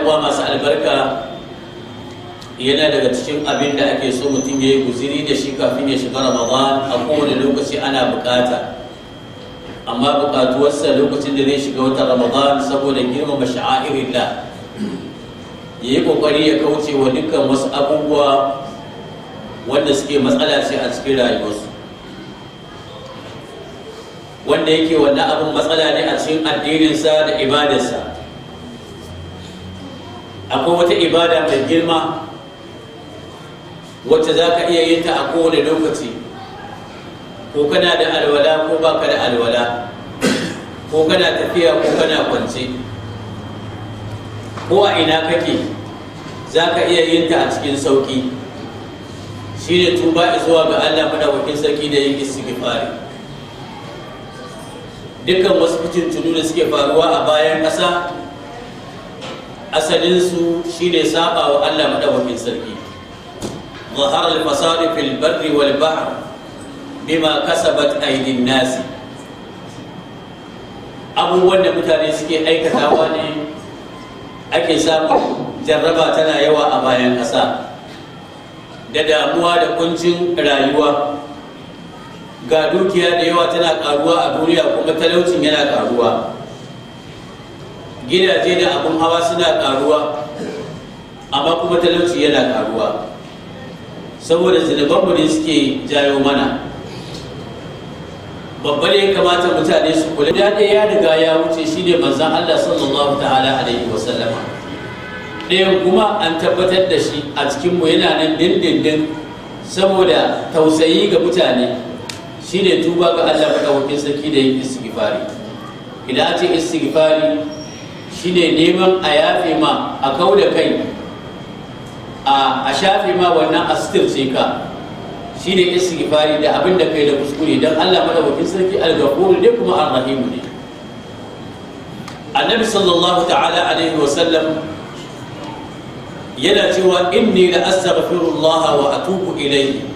uwa masu albarka, yana daga cikin abin da ake so mutum ya yi guziri da shi kafin ya shiga Ramadan. A kowane lokaci ana bukata, amma bukatuwarsa lokacin da zai shiga watan Ramadan saboda girmama sha'airillah, ya yi kokari ya kauce wa dukkan wasu abubuwa wanda suke matsala ce a cikin rayuwarsu, wanda yake wannan abin matsala ne a cikin addininsa da ibadarsa. Akwai wata ibada mai girma wacce za ka iya yin ta a kowane lokaci, ko kana da alwala ko baka da alwala, ko kana tafiya ko kana kwance, ko a ina kake za ka iya yin ta a cikin sauƙi. Shi ne tuba zuwa ga Allah madaukakin sarki da yin istighfari. Dukkan wasu fitintunu da suke faruwa a bayan ƙasa, asalinsu shi ne saba wa Allah madaukakin sarki. ظهر الفساد في البر والبحر بما كسبت أيدي الناس. abubuwan da mutane suke aikatawa ne ake samun jarraba tana yawa a bayan ƙasa, da damuwa da kuncin rayuwa. Ga dukiya da yawa tana karuwa a duniya, kuma talaucin yana karuwa. Gidaje da abun hawa suna karuwa, amma kuma talauci yana karuwa, saboda zunubanmu ne suke jayo mana. Babba ne ya kamata mutane su kula. Da ɗaya ya riga ya wuce, shi ne manzan Allah sallallahu ta'ala alaihi wasallama. Ɗayan kuma an tabbatar da shi a cikinmu yana nan dindindin saboda tausayi ga mutane, shi ne tuba ga Allah maɗaukakin sarki da yin istighfari. Idan ce istighfari shi ne neman a yafe ma, a kau da kai, a shafe ma wannan asirce ka. Shi ne istighfari da abin da kai da kuskure, don Allah madaukakin sarki al-ghafur ne kuma ar-rahim ne. Annabi sallallahu ta'ala alaihi wa sallam yana cewa inni la astaghfirullah wa atubu ilayhi.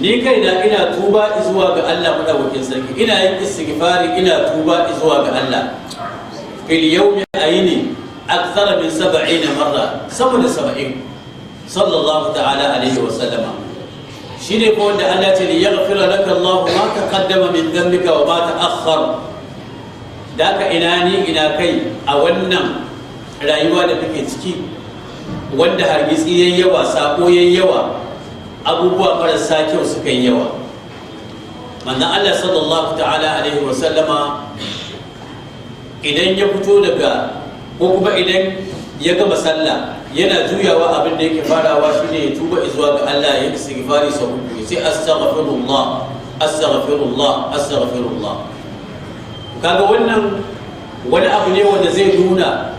Ni kaina ina tuba zuwa ga Allah madaukakin sarki, ina yin istighfari, ina tuba zuwa ga Allah fil yawmi ayni akthar min 70 marra, sama da 70 sallallahu ta'ala alaihi wa sallama. Shi ne ko wanda Allah ce li yaghfira laka Allah ma taqaddama min dhanbika wa ma ta'akhkhar. Da ka ina ni ina kai a wannan rayuwa da kake ciki, wanda hargitsi yayi yawa, sako yayi yawa, abubuwa marasa kyau suka yi yawa. Manzon Allah sallallahu ta'ala alaihi wa sallama idan ya fito daga, ko kuma idan ya gama sallah, yana juyawa, abin da yake farawa shine ya tuba zuwa ga Allah, ya istighfari sau uku, sai astaghfirullah astaghfirullah astaghfirullah. Kaga wannan wani abu ne wanda zai nuna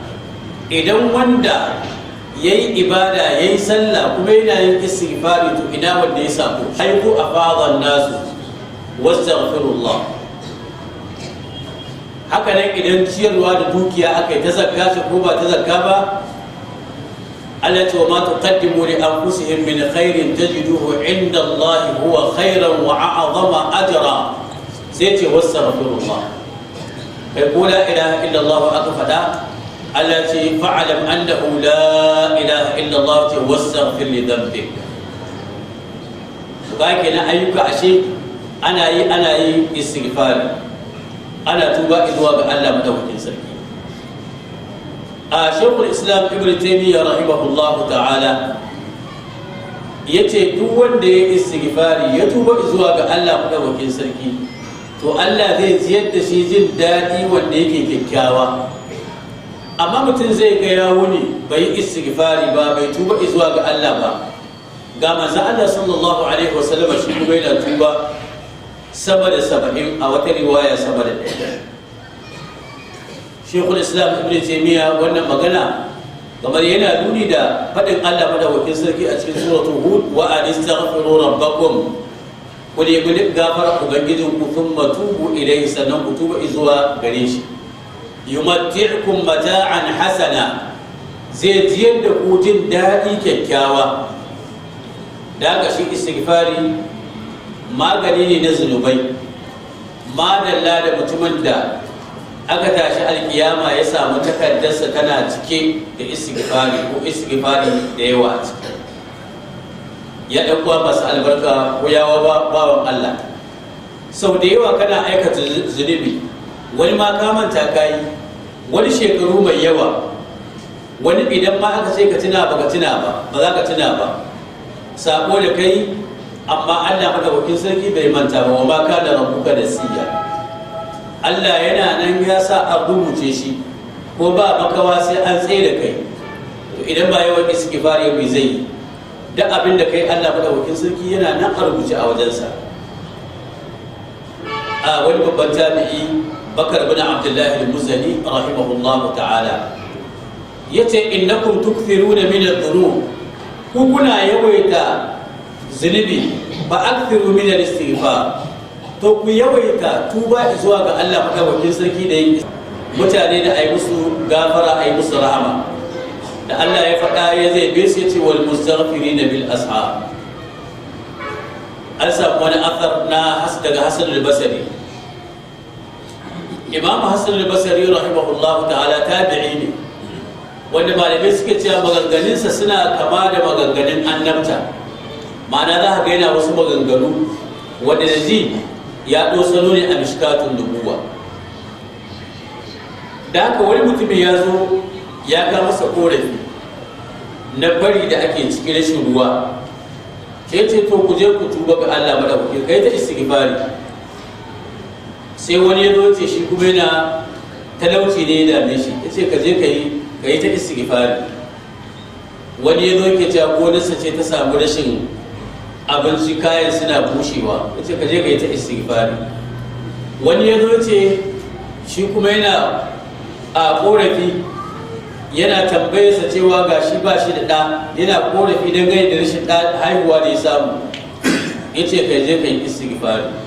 idan wanda yayi ibada, yayi sallah, kuma yana yin istighfari, to ina wanda ya sako. Haiku afadhan nasu wastaghfirullah. Haka nan idan ciyarwa da dukiya aka yi, ta zakka ce ko ba ta zakka ba, Allah ce wa ma tuqaddimu li anfusihim min khairin tajiduhu inda Allah huwa khairan wa a'zama ajra. Sai ce wastaghfirullah. Kai ko la ilaha illa Allah aka fada, Allah ce fa'alam annahu la ilaha illa Allah, ce wastaghfir li dhanbik. Ba kenan ayyuka ashe ana yi istighfar, ana tuba zuwa ga Allah madaukakin sarki. A Shaykhul Islam Ibn Taymiyyah rahimahullahu ta'ala yace duk wanda ya istighfari, ya tuba zuwa ga Allah madaukakin sarki, to Allah zai ziyar da shi jin daɗi wanda yake kyakkyawa. Amma mutum zai ga ya wuni bai istighfari ba, bai tuba zuwa ga Allah ba. Ga manzo Allah sallallahu alaihi wasallam shi kuma yana tuba sama da 70, a wata riwaya sama da 100. Shaykhul Islam Ibn Taymiyyah wannan magana kamar yana nuni da faɗin Allah madaukakin sarki a cikin suratul Hud, wa anistaghfiru rabbakum, ku nemi gafara ubangijin ku, thumma tubu ilayhi, sannan ku tuba zuwa gare shi. Yumatti'ukum mata'an hasana, zai jiyar da ku jin daɗi kyakkyawa. Da haka shi istighfari magani ne na zunubai. Madalla da mutumin da aka tashi alkiyama ya samu takardarsa tana cike da istighfari ko istighfari da yawa a ciki, ya ɗauko masu albarka ko yawa bawan Allah. Sau da yawa kana aikata zunubi, wani ma ka manta kayi, wani shekaru mai yawa, wani idan ma aka ce ka tuna ba ka tuna ba za ka tuna ba, sako da kai, amma Allah madaukakin sarki bai manta ba, wa ma kana rabbuka nasiya. Allah yana nan ya sa a rubuce shi, ko ba makawa sai an tsaye da kai. To idan ba yawan istighfari mai zai yi, duk abin da kai Allah madaukakin sarki yana nan a rubuce a wajensa. A wani babban tabi'i Bakar bin Abdullah al-Muzani rahimahullah ta'ala yace innakum tukthiruna min adh-dhunub, ku kuna yawaita zunubi fa akthiru min al-istighfar, to ku yawaita tuba zuwa ga Allah madaukakin sarki da yin mutane da ai musu gafara ai musu rahama. Da Allah ya faɗa ya zai bi su yace wal mustaghfirina bil ashab. An samu wani athar na daga Hassan al-Basri. Imam Hassan al-Basri rahimahullahu ta'ala tabi'i ne, wanda malamai suke cewa maganganunsa suna kama da maganganun annabta, ma'ana za ka ga yana wasu maganganu wanda da ji ya ɗosano ne a mishkatun nubuwa. Da haka wani mutumin ya zo ya ga masa korafi na bari da ake cikin rashin ruwa, ke ce to ku je ku tuba ga Allah madaukakin kai ta istighfari. Sai wani ya zo ce shi kuma yana talauci ne ya dame shi, ya ce ka je ka yi ta istighfari. Wani ya zo ke cewa gonarsa ce ta samu rashin abinci, kayan suna bushewa, ya ce ka je ka yi ta istighfari. Wani ya zo ce shi kuma yana a korafi, yana tambayarsa cewa ga shi ba shi da ɗa, yana korafi don gani da rashin haihuwa da ya samu, ya ce ka je ka yi istighfari.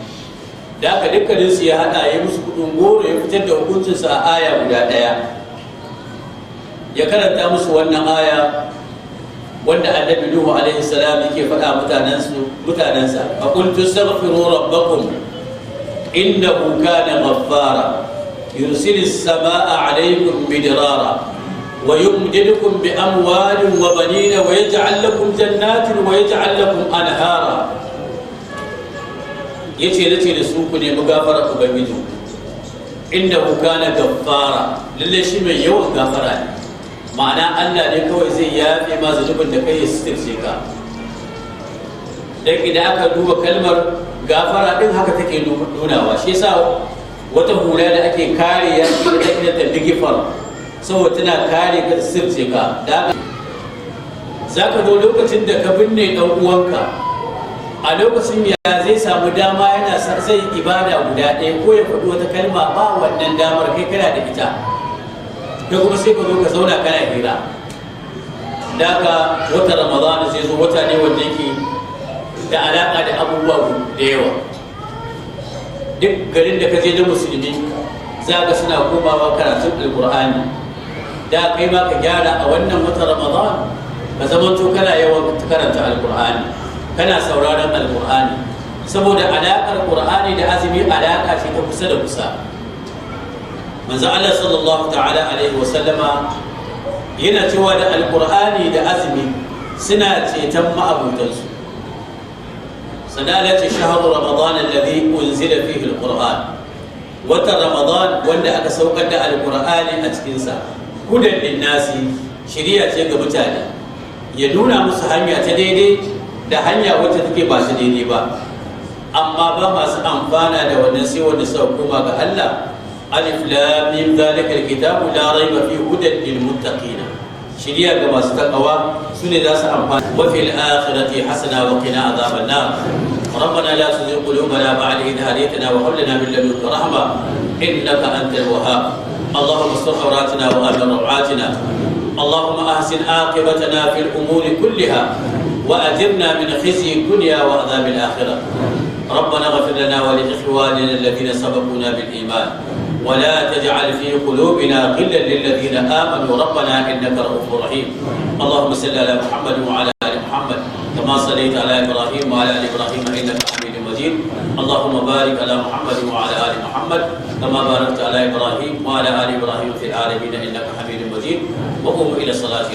Da aka dukkaninsu ya haɗa ya musu kuɗin goro, ya fitar da hukuncinsa a aya guda ɗaya, ya karanta musu wannan aya wanda annabi Nuhu alaihi salam yake faɗa mutanensa, fa qultu astaghfiru rabbakum innahu kana ghaffara yursilis samaa alaykum midrara wa yumdidukum bi amwalin wa banina wa yaj'al lakum jannatin wa yaj'al lakum anhara. Yace nace da su ku nemi gafara ubangiji, innahu kana ghaffara, lalle shi mai yawan gafara ne, ma'ana Allah ne kawai zai yafe ma zunubin da kai ya sitirce ka. Dan idan aka duba kalmar gafara din haka take nunawa, shi yasa wata hula da ake kare yaki da take da bigifar, saboda tana kare ka sitirce ka. Da zaka zo lokacin da ka binne dan uwanka, a lokacin ya zai samu dama yana sai ibada guda ɗaya ko ya faɗi wata kalma, ba wannan damar kai kana da ita, da kuma sai ka zo ka zauna kana hira. Daga wata Ramadana zai zo, wata ne wanda yake da alaƙa da abubuwa da yawa. Duk garin da ka je da musulmi za ka suna komawa karatun alƙur'ani. Da kai ma ka gyara a wannan wata Ramadana ka zamanto kana yawan karanta alƙur'ani, kana sauraron alƙur'ani, saboda alaƙar ƙur'ani da azumi alaƙa ce ta kusa da kusa. Manzo Allah sallallahu ta'ala alaihi wa sallama yana cewa da alƙur'ani da azumi suna ceton ma'abutansu. Sanala ce shahru ramadan alladhi unzila fihi alquran, wata ramadan wanda aka saukar da alƙur'ani a cikin sa, hudan linnasi, shiriya ce ga mutane, ya nuna musu hanya ta daidai da hanya wacce take ba su daidai ba, amma ba masu amfana da wannan sai wanda suka koma ga Allah. Alif lam mim zalika alkitabu la rayba fihi hudan lil muttaqin, shiriya ga masu takawa sune za su amfana. Wa fil akhirati hasana wa qina adhaban nar. ربنا لا تزغ قلوبنا بعد إذ هديتنا وهب لنا من لدنك رحمة إنك أنت الوهاب. اللهم استر عوراتنا وآمن روعاتنا، اللهم أحسن عاقبتنا في الأمور كلها وأجرنا من خزي الدنيا وعذاب الآخرة. ربنا اغفر لنا ولإخواننا الذين سبقونا بالإيمان ولا تجعل في قلوبنا غلا للذين آمنوا ربنا إنك رؤوف رحيم. اللهم صل على محمد وعلى آل محمد كما صليت على إبراهيم وعلى آل إبراهيم إنك حميد مجيد. اللهم بارك على محمد وعلى آل محمد كما باركت على إبراهيم وعلى آل إبراهيم في العالمين إنك حميد مجيد وقوموا إلى الصلاة